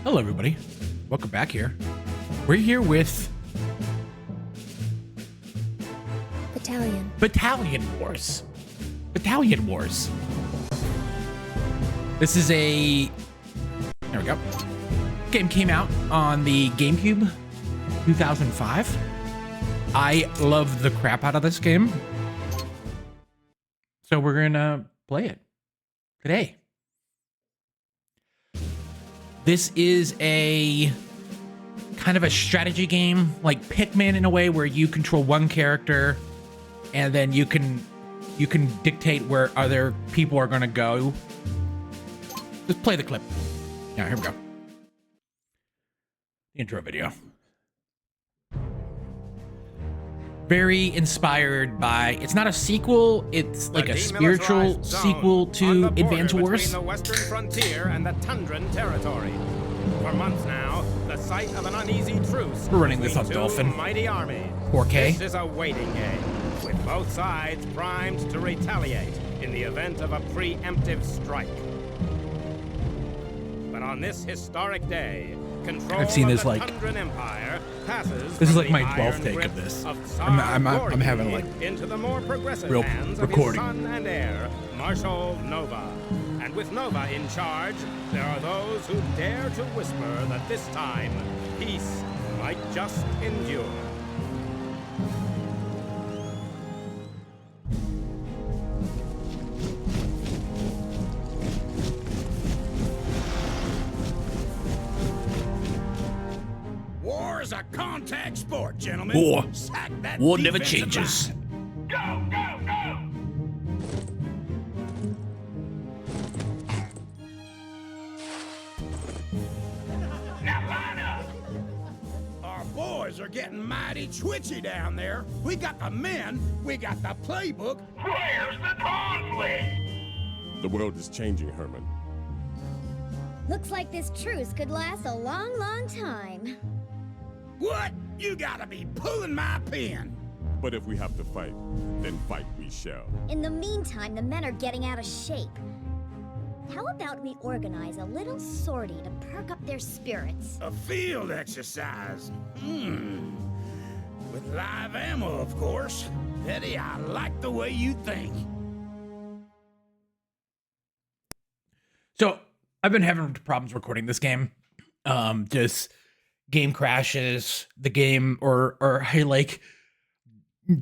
Hello, everybody. Welcome back here. We're here with Battalion Wars. Battalion Wars. This is a... There we go. Game came out on the GameCube 2005. I love the crap out of this game. So we're gonna play it today. This is a kind of a strategy game, like Pikmin in a way, where you control one character and then you can dictate where other people are gonna go. Let's play the clip. Yeah, here we go. Intro video. Very inspired by, it's not a sequel, it's like a spiritual sequel to Advance Wars. The western frontier and the Tundran territory. For months now, the site of an uneasy truce. We're running this on Dolphin. Mighty army. 4K. This is a waiting game, with both sides primed to retaliate in the event of a preemptive strike. But on this historic day, I've seen this like Empire passes. This is like my 12th take of this. I'm having like into the more progressive real hands recording. Of his son and heir, Marshal Nova. And with Nova in charge, there are those who dare to whisper that this time peace might just endure. War's a contact sport, gentlemen. War never changes. Go, go, go! Now line up! Our boys are getting mighty twitchy down there. We got the men, we got the playbook. Where's the conflict? The world is changing, Herman. Looks like this truce could last a long, long time. What? You gotta be pulling my pin. But if we have to fight, then fight we shall. In the meantime, the men are getting out of shape. How about we organize a little sortie to perk up their spirits? A field exercise. With live ammo, of course. Eddie, I like the way you think. So I've been having problems recording this game. Just game crashes, the game, or I like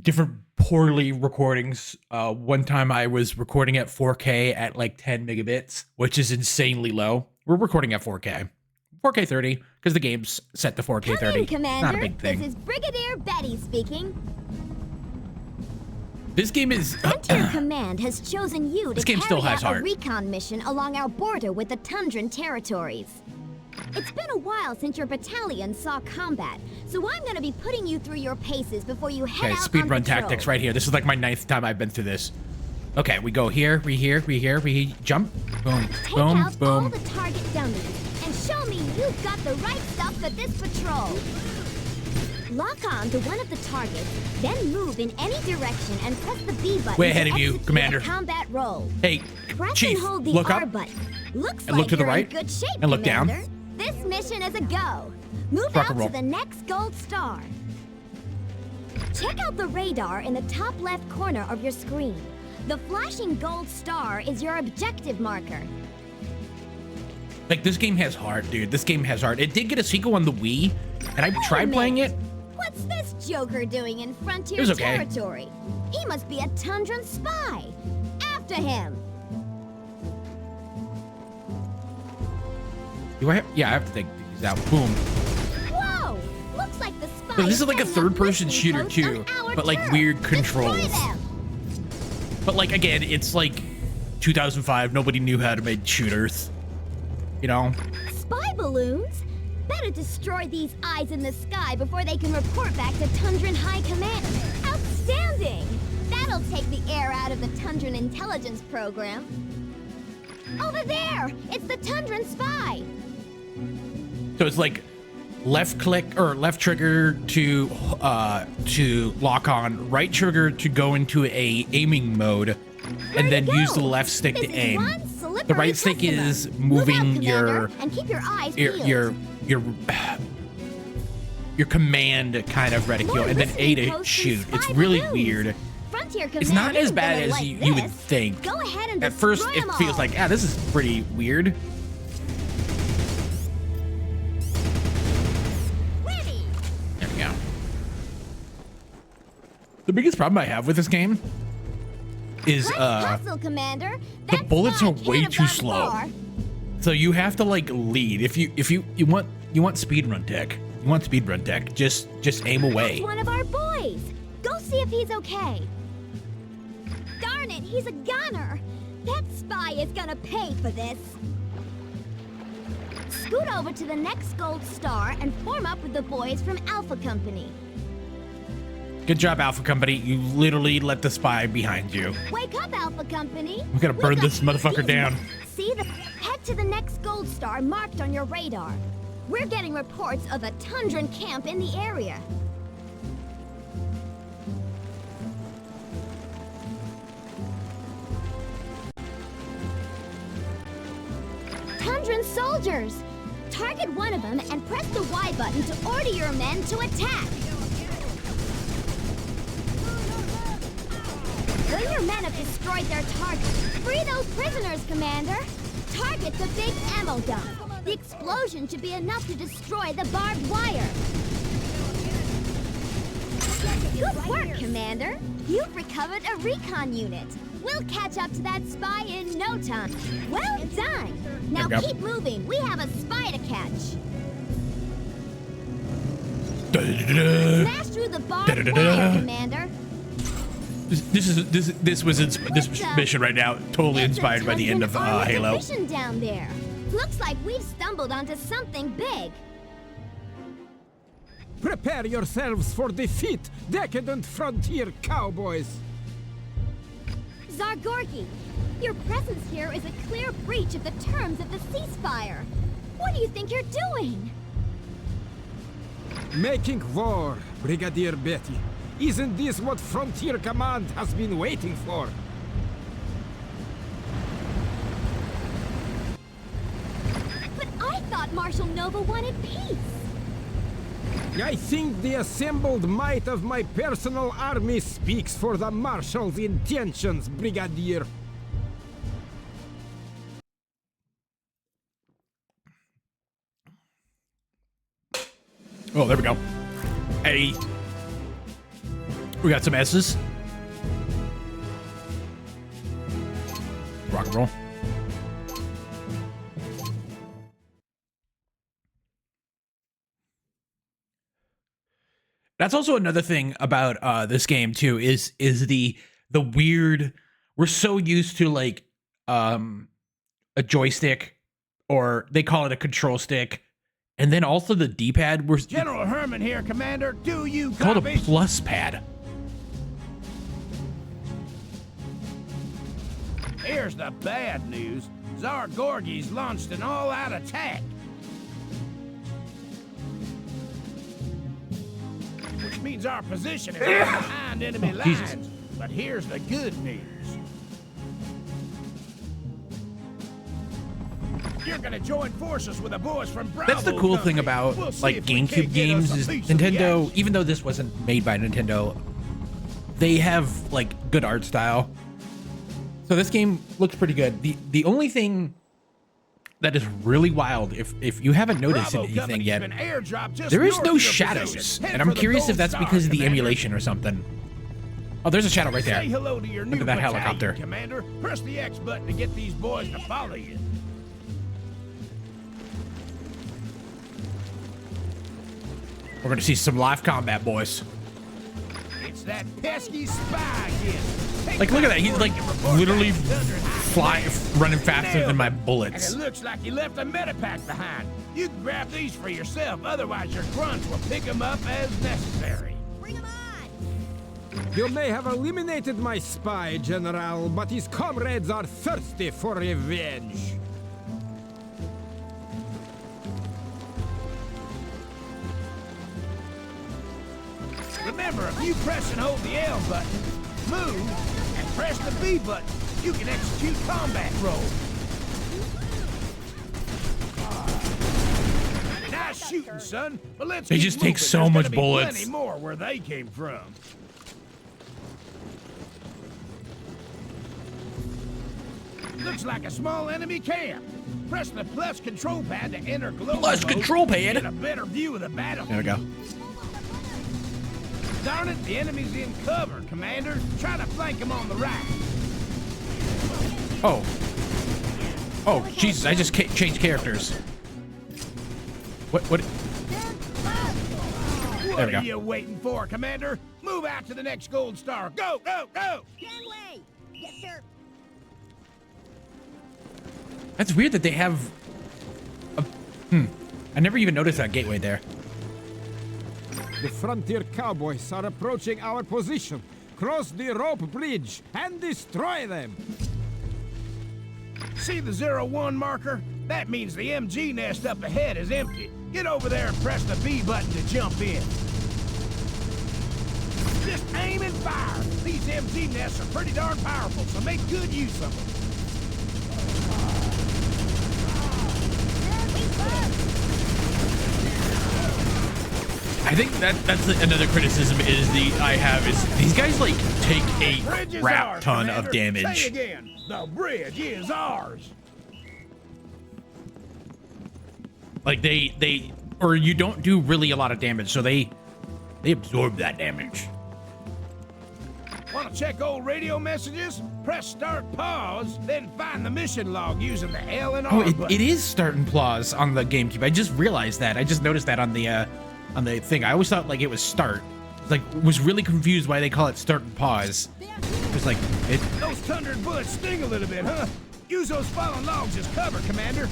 different poorly recordings. One time I was recording at 4K at like 10 megabits, which is insanely low. We're recording at 4K 30 because the game's set to 4K 30. Commander. Not a big thing. This is Brigadier Betty speaking. This game is Frontier Command has chosen you to carry out a heart. recon mission along our border with the Tundran territories. It's been a while since your battalion saw combat, so I'm gonna be putting you through your paces before you head out speed on run patrol. tactics right here. This is like my 9th time I've been through this. Okay, we go here, we jump, boom, Take boom, out boom. all the target dummies and show me you've got the right stuff for this patrol. Lock on to one of the targets, then move in any direction and press the B button. Way ahead of you, execute Commander. a combat roll. Hey, Press Chief, and hold the look R up button. Looks and like look to the you're right in good shape, and look down. Commander. This mission is a go. Move Rock out and roll. to the next gold star. Check out the radar in the top left corner of your screen. The flashing gold star is your objective marker. Like, this game has heart, dude. This game has heart. It did get a sequel on the Wii, and I tried playing it. What's this joker doing in frontier It was okay. territory? He must be a Tundran spy. After him. Do I have? Yeah, I have to take these out. Boom. Whoa! Looks like the spy. So this is like a setting up third-person listening shooter posts too, on our but like turf. weird Destroy controls. them. But like again, it's like 2005. Nobody knew how to make shooters. You know. Spy balloons? Better destroy these eyes in the sky before they can report back to Tundran High Command. Outstanding! That'll take the air out of the Tundran intelligence program. Over there! It's the Tundran spy! So it's like left click or left trigger to lock on, right trigger to go into a aiming mode, and then use the left stick to aim. One it The for right your stick customer. is Move out, moving Commander, and keep your eyes your peeled. your command kind of reticule, More and then A listening to posts shoot. and It's spy really balloons. weird. Frontier It's Command not as isn't bad gonna as like you would this. think. Go ahead and At first, destroy it 'em feels all. like, this is pretty weird. Ready. There we go. The biggest problem I have with this game is Let's hustle, Commander. the That bullets spy are can't way have too gone slow. far. So you have to like lead. If you want speedrun tech. You want speedrun tech. Just aim away. That's one of our boys. Go see if he's okay. Darn it, he's a gunner. That spy is gonna pay for this. Scoot over to the next gold star and form up with the boys from Alpha Company. Good job, Alpha Company. You literally let the spy behind you. Wake up, Alpha Company. We gotta burn got this motherfucker these- down. See the head to the next gold star marked on your radar. We're getting reports of a Tundran camp in the area. Tundran soldiers! Target one of them and press the Y button to order your men to attack. When your men have destroyed their target, free those prisoners, Commander. Target the big ammo dump. The explosion should be enough to destroy the barbed wire. Good work, Commander. You've recovered a recon unit. We'll catch up to that spy in no time. Well done. Now There we go. keep moving. We have a spy to catch. Smash through the barbed wire, Commander. This mission right now totally It's a inspired by the end of Tundran army Halo. division down there. Looks like we've stumbled onto something big. Prepare yourselves for defeat, decadent frontier cowboys! Zargorgi, your presence here is a clear breach of the terms of the ceasefire. What do you think you're doing? Making war, Brigadier Betty. Isn't this what Frontier Command has been waiting for? But I thought Marshal Nova wanted peace. I think the assembled might of my personal army speaks for the Marshal's intentions, Brigadier. Oh, there we go. Hey. We got some S's. Rock and roll. That's also another thing about this game too, is the weird, we're so used to like a joystick, or they call it a control stick, and then also the D-pad, we're General Herman here, Commander. Do you called a copy? plus pad. Here's the bad news. Zargorgi's launched an all-out attack. Which means our position is behind enemy Oh, lines. Jesus. But here's the good news. You're gonna join forces with the boys from Bravo. That's the cool thing Company. about We'll see like if we can't GameCube get us games a is piece of the Nintendo, action. even though this wasn't made by Nintendo, they have like good art style. So this game looks pretty good. The only thing that is really wild, if you haven't noticed Bravo anything Company's yet, been airdropped just there is north no of your shadows, position. Head and I'm for the curious if Gold that's Star, because of the Commander. emulation or something. Oh, there's a shadow right there. Say hello to your new Under that battalion, helicopter. Commander. Press the X button to get these boys to follow you. We're gonna see some live combat, boys. It's that pesky spy again. Take Like, look at that. He's my like word and report literally back to Thunder High flying, Command. running faster Nailed than my it. And bullets. it looks like you left a medipack behind. You can grab these for yourself, otherwise your grunts will pick them up as necessary. Bring 'em on! You may have eliminated my spy, General, but his comrades are thirsty for revenge. Remember, if you press and hold the L button, move, and press the B button, you can execute combat roles. shooting, son. But let's They keep just take moving. so There's much gonna be bullets. Plenty more where they came from. Looks like a small enemy camp. Press the plus control pad to enter global Plus mode control pad? to get a better view of the battle. There we go. Darn it, the enemy's in cover, Commander. Try to flank him on the right. Oh. Oh, Jesus, I just changed characters. What? What There we go. are you waiting for, Commander? Move out to the next gold star. Go, go, go! Gangway! Yes, sir. That's weird that they have a... I never even noticed that gateway there. The frontier cowboys are approaching our position. Cross the rope bridge and destroy them. See the 01 marker? That means the MG nest up ahead is empty. Get over there and press the B button to jump in. Just aim and fire. These MG nests are pretty darn powerful, so make good use of them. I think that's another criticism is these guys like take a Bridge is crap ours, ton Commander. of damage. Say again. The bridge is ours. Like they or you don't do really a lot of damage, so they absorb that damage. Want to check old radio messages? Press start pause, then find the mission log using the L and R Oh, button. it is start and pause on the GameCube. I just realized that. I just noticed that on the thing. I always thought like it was start. Like was really confused why they call it start and pause. It was like it. Those thundered bullets sting a little bit, huh? Use those fallen logs as cover, Commander.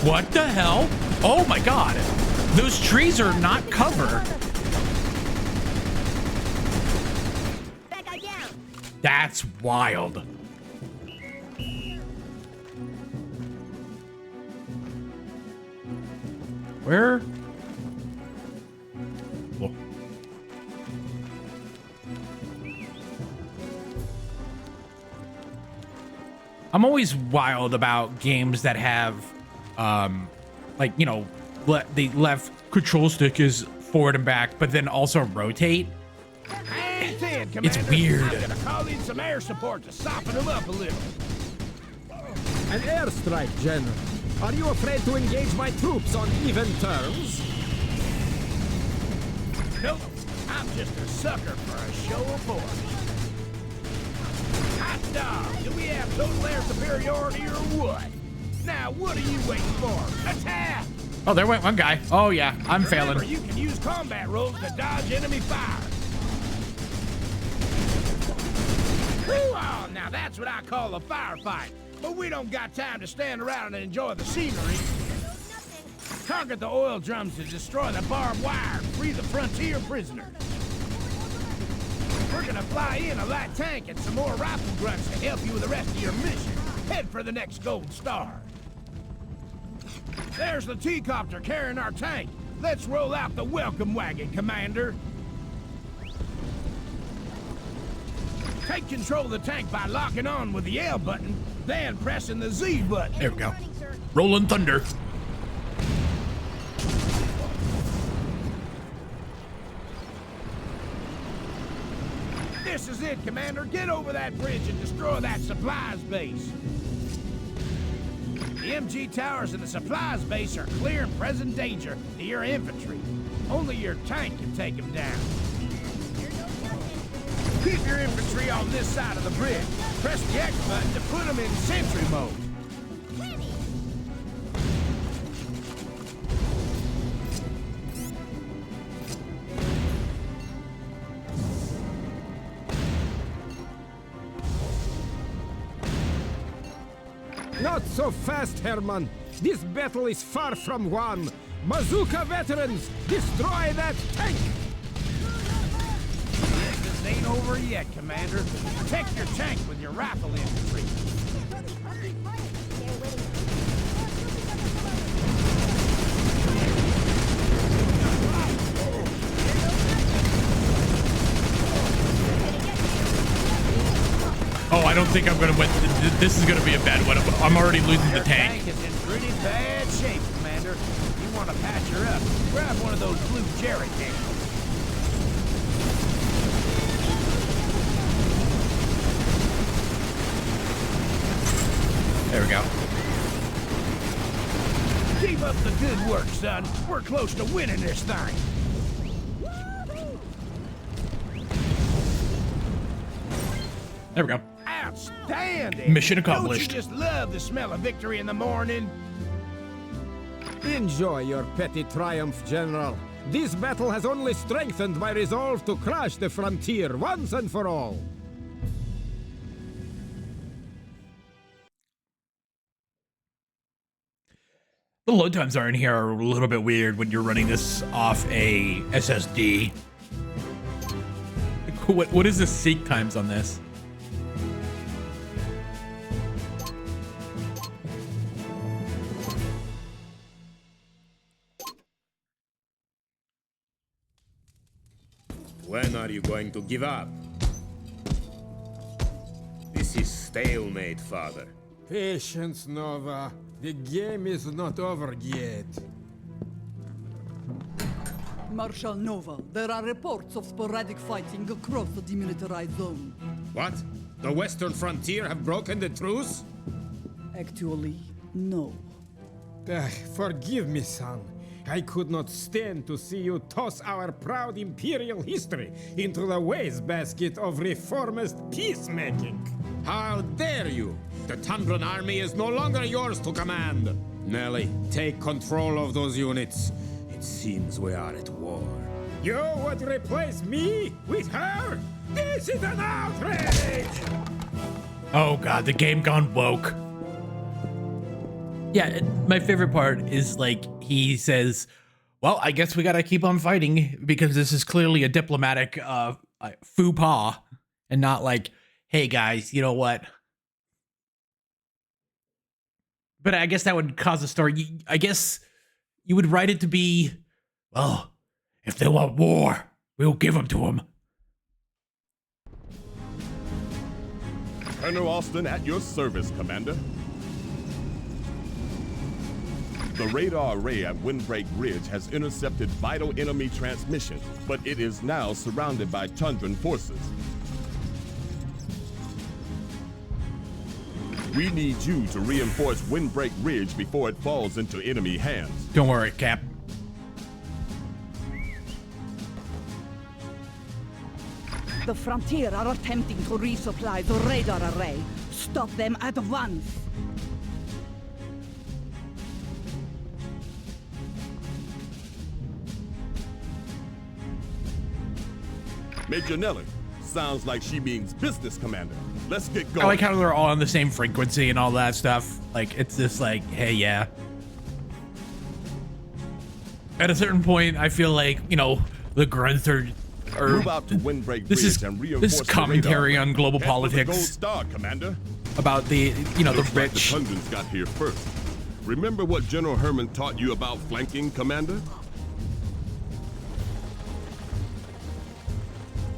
What the hell? Oh my God! Those trees are not cover. That guy down. That's wild. Where? Oh. I'm always wild about games that have, like, you know, the left control stick is forward and back, but then also rotate. Hang 10, Commander. It's weird. I'm gonna call in some air support to soften them up a little. An airstrike, General. Are you afraid to engage my troops on even terms? Nope. I'm just a sucker for a show of force. Hot dog, do we have total air superiority or what? Now, what are you waiting for? Attack! Oh, there went one guy. Oh yeah, I'm Remember, failing. you can use combat rolls to dodge enemy fire. Woo! Oh, now that's what I call a firefight. But we don't got time to stand around and enjoy the scenery. Target the oil drums to destroy the barbed wire and free the frontier prisoners. We're gonna fly in a light tank and some more rifle grunts to help you with the rest of your mission. Head for the next gold star. There's the T-copter carrying our tank. Let's roll out the welcome wagon, Commander. Take control of the tank by locking on with the L button, then pressing the Z button. There we go. Rolling thunder. This is it, Commander. Get over that bridge and destroy that supplies base. The MG towers and the supplies base are clear and present danger to your infantry. Only your tank can take them down. Keep your infantry on this side of the bridge. Press the X button to put them in sentry mode. Not so fast, Herman. This battle is far from won. Bazooka veterans, destroy that tank! This ain't over yet, Commander. Protect your tank with your rifle infantry. Oh, I don't think I'm gonna win. This is gonna be a bad one. I'm already losing the Your tank. tank is in pretty bad shape, Commander. You want to patch her up, grab one of those blue jerry cans. There we go. Keep up the good work, son. We're close to winning this thing. There we go. Outstanding! Mission accomplished. Don't you just love the smell of victory in the morning? Enjoy your petty triumph, General. This battle has only strengthened my resolve to crush the frontier once and for all. The load times are in here are a little bit weird when you're running this off a SSD. What is the seek times on this? When are you going to give up? This is stalemate, Father. Patience, Nova. The game is not over yet. Marshal Nova, there are reports of sporadic fighting across the demilitarized zone. What? The western frontier have broken the truce? Actually, no. Forgive me, son. I could not stand to see you toss our proud imperial history into the wastebasket of reformist peacemaking. How dare you? The Tundran army is no longer yours to command. Nelly, take control of those units. It seems we are at war. You would replace me with her? This is an outrage! Oh god, the game gone woke. Yeah, my favorite part is like he says, well, I guess we gotta keep on fighting because this is clearly a diplomatic faux pas and not like, hey guys, you know what? But I guess that would cause a story. I guess you would write it to be, well, if they want war, we'll give them to them. Colonel Austin at your service, Commander. The radar array at Windbreak Ridge has intercepted vital enemy transmission, but it is now surrounded by Tundran forces. We need you to reinforce Windbreak Ridge before it falls into enemy hands. Don't worry, Cap. The Frontier are attempting to resupply the radar array. Stop them at once. Major Nelly, sounds like she means business, Commander. Let's get going. I like how they're all on the same frequency and all that stuff. Like, it's just like, hey, yeah. At a certain point, I feel like, you know, the grunts are Move out to Windbreak Ridge and reinforce this is commentary on global Head for the Gold politics Star, Commander. about the, you know, the Looks like rich. the Tundrans got here first. Remember what General Herman taught you about flanking, Commander?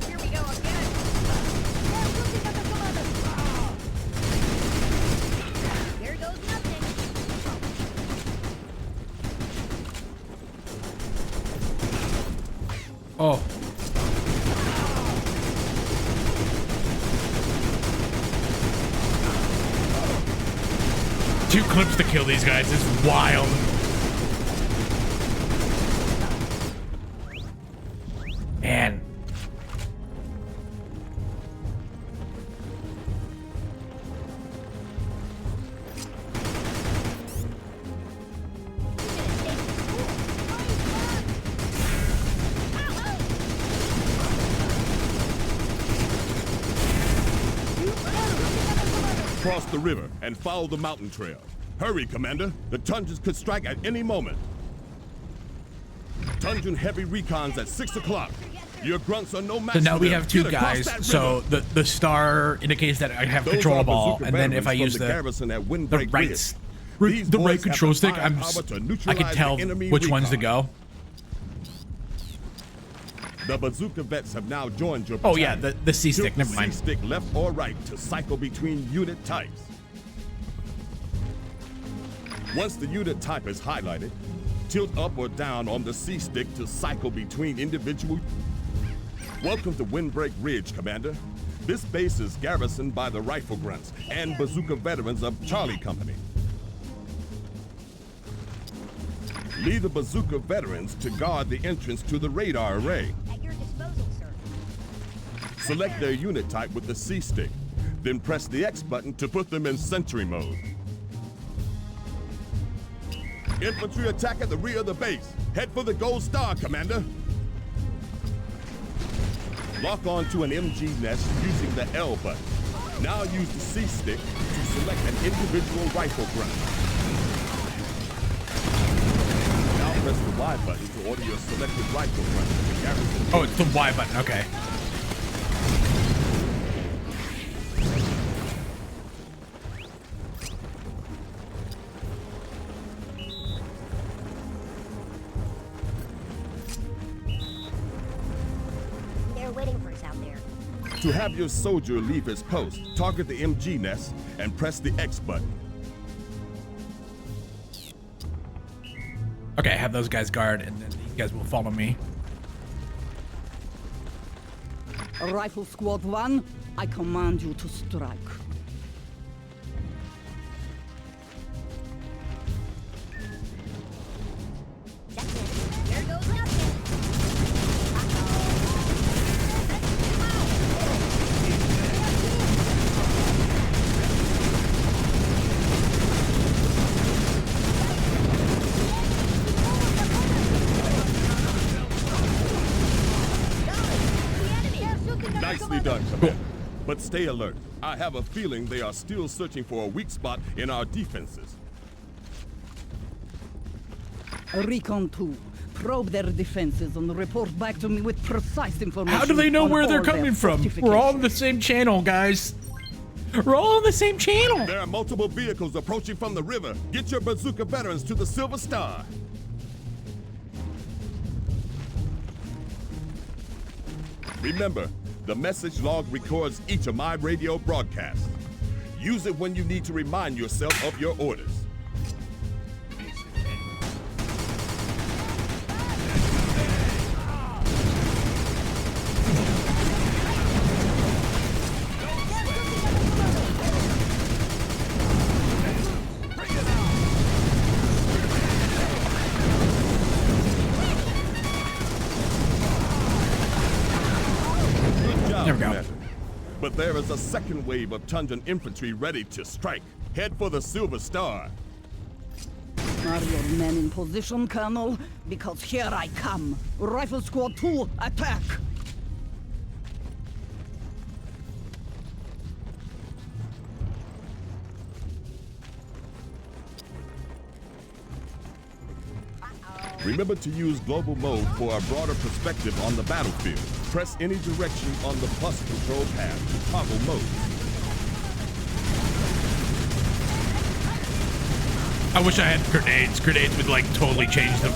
Here we go again. There goes nothing. Oh. Two clips to kill these guys is wild. Man. Cross the river and follow the mountain trail. Hurry, Commander. The Tundrans could strike at any moment. Tundran heavy recons at 6 o'clock. Your grunts are no match. So now for we them. have two Get across guys. that So river. the star indicates that I have Those control are of all, bazooka and then if I veterans use from the garrison at Windbreak right, Ridge. These the boys right have control the stick, I firepower to can neutralize tell the enemy which ones to recon. go. The bazooka vets have now joined your Oh yeah, battalion. the C stick. Tilt Never the mind. C-stick left or right to cycle between unit types. Once the unit type is highlighted, tilt up or down on the C-stick to cycle between individual. Welcome to Windbreak Ridge, Commander. This base is garrisoned by the Rifle Grunts and bazooka veterans of Charlie Company. Lead the bazooka veterans to guard the entrance to the radar array. At your disposal, sir. Select their unit type with the C-stick, then press the X button to put them in sentry mode. Infantry attack at the rear of the base. Head for the Gold Star, Commander. Lock on to an MG nest using the L button. Now use the C-stick to select an individual rifle grunt. Now press the Y button to order your selected rifle grunt to the garrison. Oh, it's the Y button. Okay. They're waiting for us out there. To have your soldier leave his post, target the MG nest and press the X button. Okay, have those guys guard, and then these guys will follow me. Rifle Squad 1, I command you to strike. Here goes nothing. Nicely done, Commander. But stay alert. I have a feeling they are still searching for a weak spot in our defenses. Recon 2, probe their defenses and report back to me with precise information. How do they know on where they're all their coming from? We're all on the same channel, guys. We're all on the same channel. There are multiple vehicles approaching from the river. Get your bazooka veterans to the Silver Star. Remember, the message log records each of my radio broadcasts. Use it when you need to remind yourself of your orders. There we go. Commander. But there is a second wave of Tundran infantry ready to strike. Head for the Silver Star. Are your men in position, Colonel? Because here I come. Rifle Squad 2, attack! Remember to use global mode for a broader perspective on the battlefield. Press any direction on the plus control pad to toggle mode. I wish I had grenades. Grenades would like totally change them.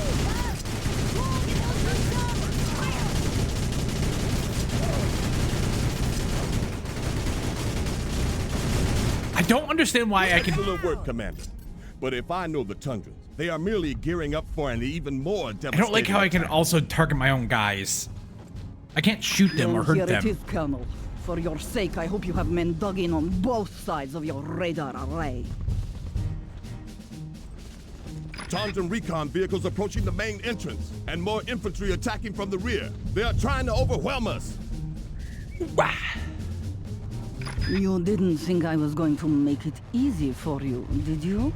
I don't understand why I can. Excellent work, Commander. But if I know the Tundrans, they are merely gearing up for an even more I devastating don't like how I can attack. also target my own guys. I can't shoot them or Well, hurt here it them. is, Colonel. For your sake, I hope you have men dug in on both sides of your radar array. Tundran recon vehicles approaching the main entrance, and more infantry attacking from the rear. They are trying to overwhelm us. Wah. You didn't think I was going to make it easy for you, did you?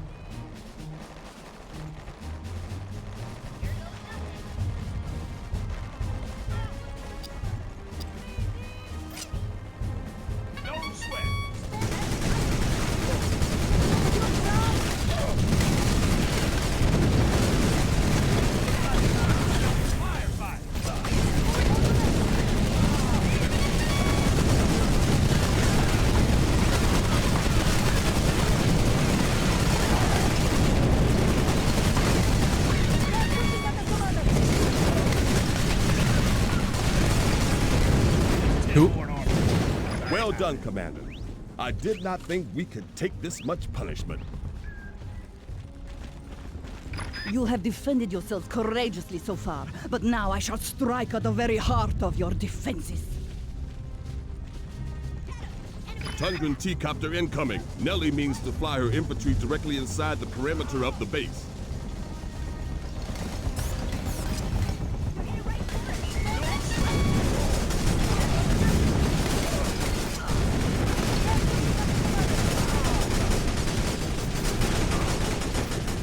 done, Commander. I did not think we could take this much punishment. You have defended yourselves courageously so far, but now I shall strike at the very heart of your defenses. Tundran T-copter incoming. Nellie means to fly her infantry directly inside the perimeter of the base.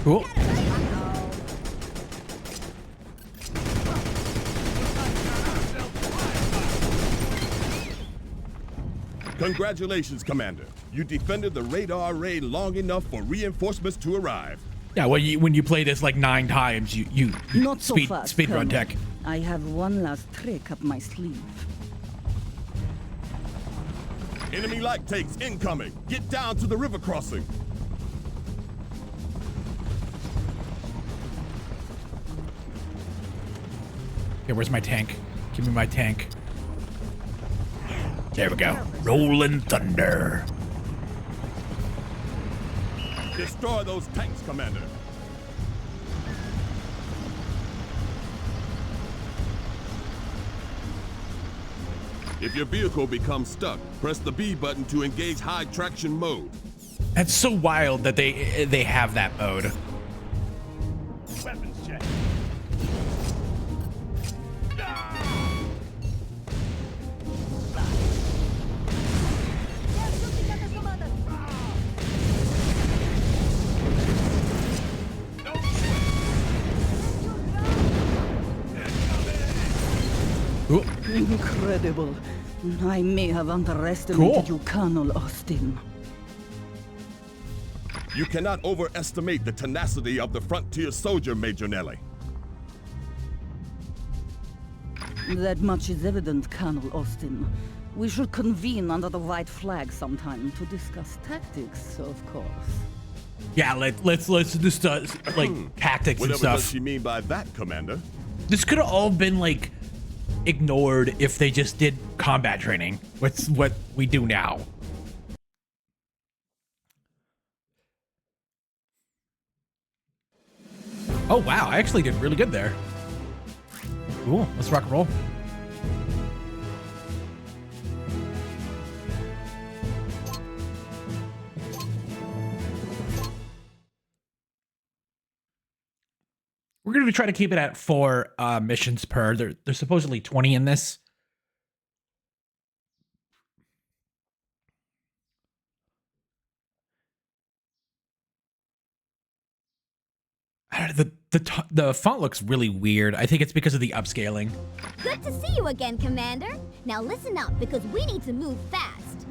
Cool. Congratulations, Commander. You defended the radar array long enough for reinforcements to arrive. Yeah, well, when you play this like 9 times, you Not so fast, speed run Colonel. tech. I have one last trick up my sleeve. Enemy light tanks incoming. Get down to the river crossing. Okay, where's my tank? Give me my tank. There we go. Rolling thunder. Destroy those tanks, Commander. If your vehicle becomes stuck, press the B button to engage high traction mode. That's so wild that they have that mode. Weapons check. Ooh. Incredible. I may have underestimated Cool. you, Colonel Austin. You cannot overestimate the tenacity of the frontier soldier, Major Nellie. That much is evident, Colonel Austin. We should convene under the white flag sometime to discuss tactics, of course. Yeah, let's discuss like tactics and Whatever does stuff. she mean by that, Commander? This could have all been like ignored if they just did combat training. What's what we do now. Oh wow, I actually did really good there. Cool, let's rock and roll. We're going to try to keep it at 4 missions per. There's supposedly 20 in this. I don't know, the font looks really weird. I think it's because of the upscaling. Good to see you again, Commander. Now listen up, because we need to move fast.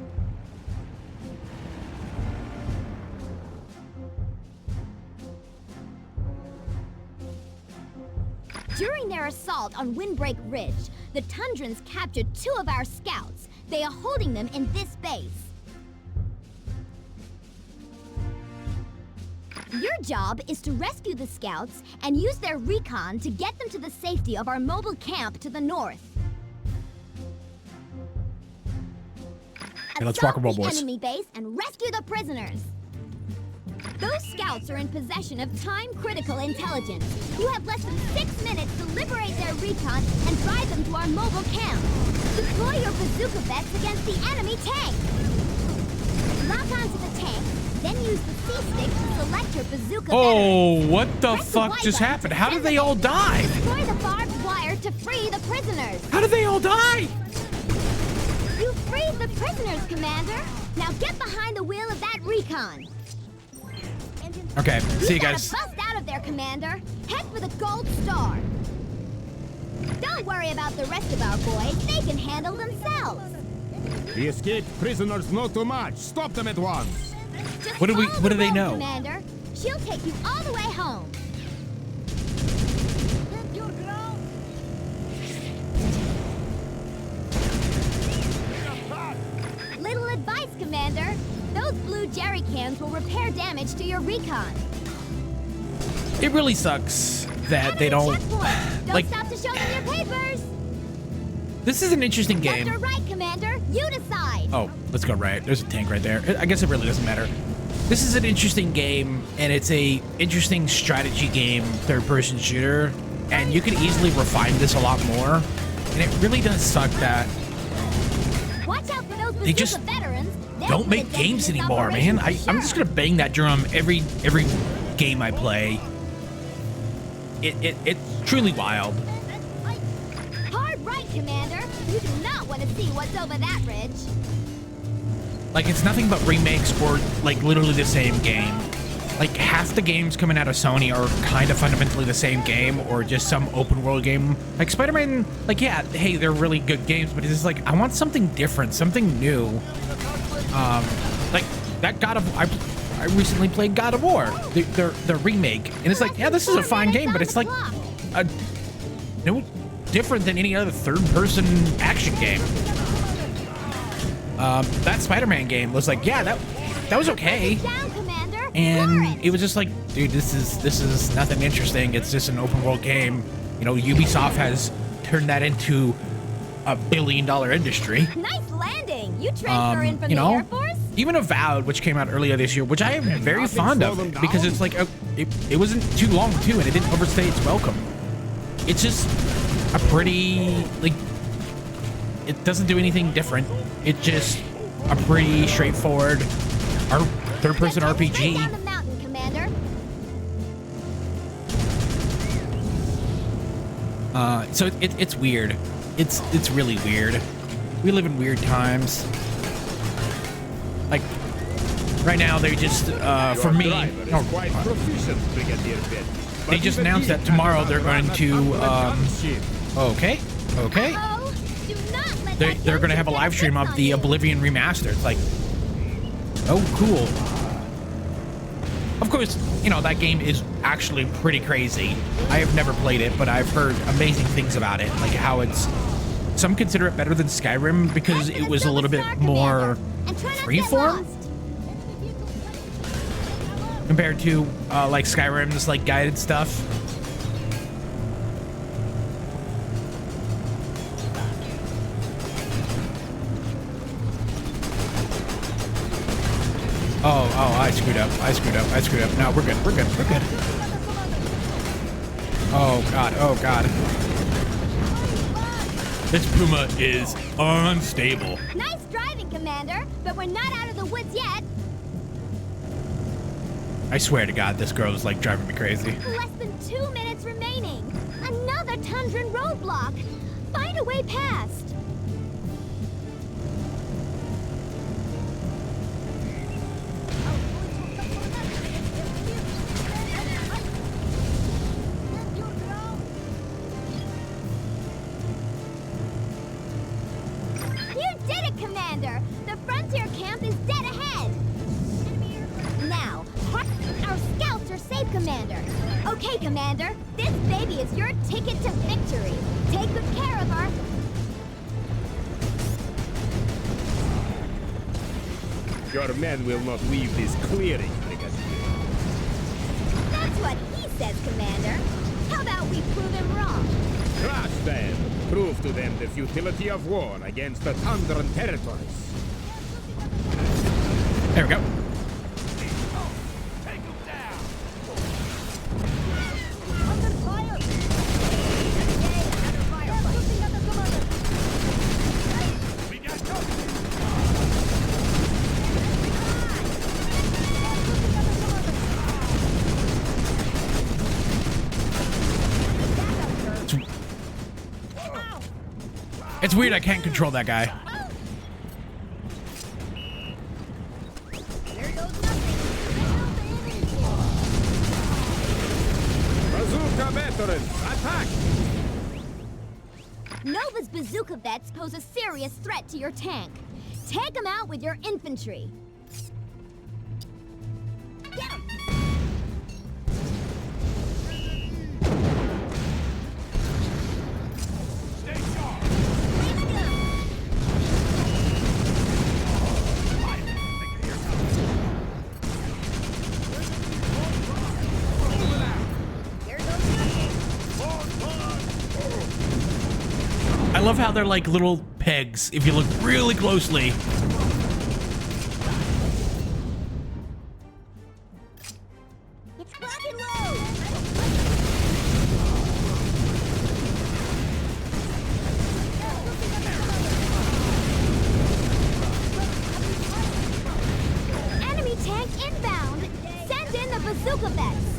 During their assault on Windbreak Ridge, the Tundrans captured 2 of our scouts. They are holding them in this base. Your job is to rescue the scouts and use their recon to get them to the safety of our mobile camp to the north. Okay, let's rock and roll, Assault the boys. enemy base and rescue the prisoners. Those scouts are in possession of time-critical intelligence. You have less than 6 minutes to liberate their recon and drive them to our mobile camp. Deploy your bazooka bets against the enemy tank. Lock onto the tank, then use the C-stick to select your bazooka Oh, veterans. what the Press fuck Y just button happened? to How did they detonate all them. die? Destroy the barbed wire to free the prisoners. How did they all die? You freed the prisoners, Commander. Now get behind the wheel of that recon. Okay, see you gotta guys. bust out of there, Commander. Head for the gold star. Don't worry about the rest of our boys. They can handle themselves. The escaped prisoners know too much. Stop them at once. Just What do we- follow what the do they road, know? Commander. She'll take you all the way home. Little advice, Commander. Those blue jerry cans will repair damage to your recon. It really sucks that they Enemy don't checkpoint. Don't like. stop to show them your papers. This is an interesting Left game. or right, Commander? You decide. Oh, let's go right. There's a tank right there. I guess it really doesn't matter. This is an interesting game, and it's a interesting strategy game, third-person shooter, and you can easily refine this a lot more. And it really does suck that Watch out for those they just veterans. They're don't make gonna games this anymore, man. operation I'm just gonna bang that drum every game I play. It's truly wild. Hard right, Commander. You do not want to see what's over that ridge. Like, it's nothing but remakes or, like, literally the same game. Like, half the games coming out of Sony are kind of fundamentally the same game or just some open world game. Like, Spider-Man, like, yeah, hey, they're really good games, but it's just like, I want something different, something new. Like, that I recently played God of War, the remake, and it's like, yeah, this is a fine game, but it's like, no different than any other third-person action game. That Spider-Man game was like, yeah, that was okay, and it was just like, dude, this is nothing interesting. It's just an open world game. You know, Ubisoft has turned that into a $1 billion industry. Nice landing. You transfer in from You the know, Air Force? even Avowed, which came out earlier this year, which I am very fond of because it's like it wasn't too long too, and it didn't overstay its welcome. It's just a pretty, like, it doesn't do anything different. It's just a pretty straightforward third-person RPG. Down the mountain, Commander. So it's weird. It's really weird. We live in weird times. Like right now, they just for me. They just announced that tomorrow they're going to. Okay. Uh-oh. Do not let that They're going to have a live stream of the Oblivion remaster. It's like, oh, cool. Of course, you know, that game is actually pretty crazy. I have never played it, but I've heard amazing things about it. Like how some consider it better than Skyrim because it was a little bit more freeform compared to like Skyrim's like guided stuff. Oh, I screwed up. No, we're good. Oh god. This Puma is unstable. Nice driving, Commander, but we're not out of the woods yet. I swear to God, this girl is like driving me crazy. Less than 2 minutes remaining. Another Tundran roadblock. Find a way past. You did it, Commander. The frontier camp is dead ahead. Now, our scouts are safe, Commander. Okay, Commander, this baby is your ticket to victory. Take good care of her. Your men will not leave this clearing, Brigadier. That's what he says, Commander. How about we prove him wrong? Crush them! Prove to them the futility of war against the Tundran territories. There we go. Take him down. We got company. It's weird I can't control that guy. Bazooka veterans, attack! Nova's bazooka vets pose a serious threat to your tank. Take them out with your infantry. Get 'em! Stay sharp. I love how they're like little pegs if you look really closely. It's rock and roll! Enemy tank inbound! Send in the bazooka vets!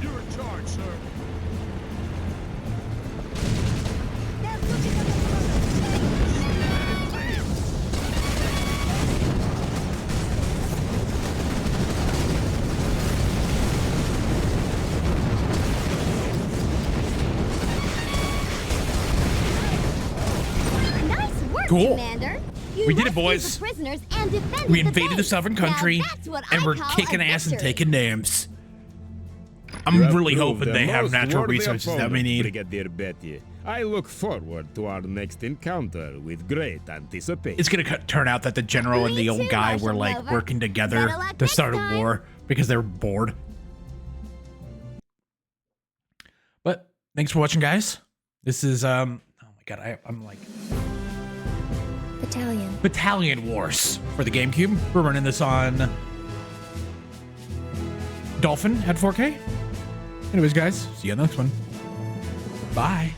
You're in charge, sir. Nice work, Cool. Commander! You We did it, rescued boys. the prisoners and defended We the invaded the base. southern Now country, that's what and I we're call kicking a ass and victory. taking names. You I'm have really proved hoping a they have most natural worthy resources that we opponent, need. Brigadier Betty. I look forward to our next encounter with great anticipation. It's gonna turn out that the general and Me the old too, guy were Marshal like Rover. working together Better luck to start a next time. war because they're bored. But thanks for watching, guys. This is oh my god, I'm like Battalion Wars for the GameCube. We're running this on Dolphin at 4K. Anyways, guys, see you on the next one. Bye.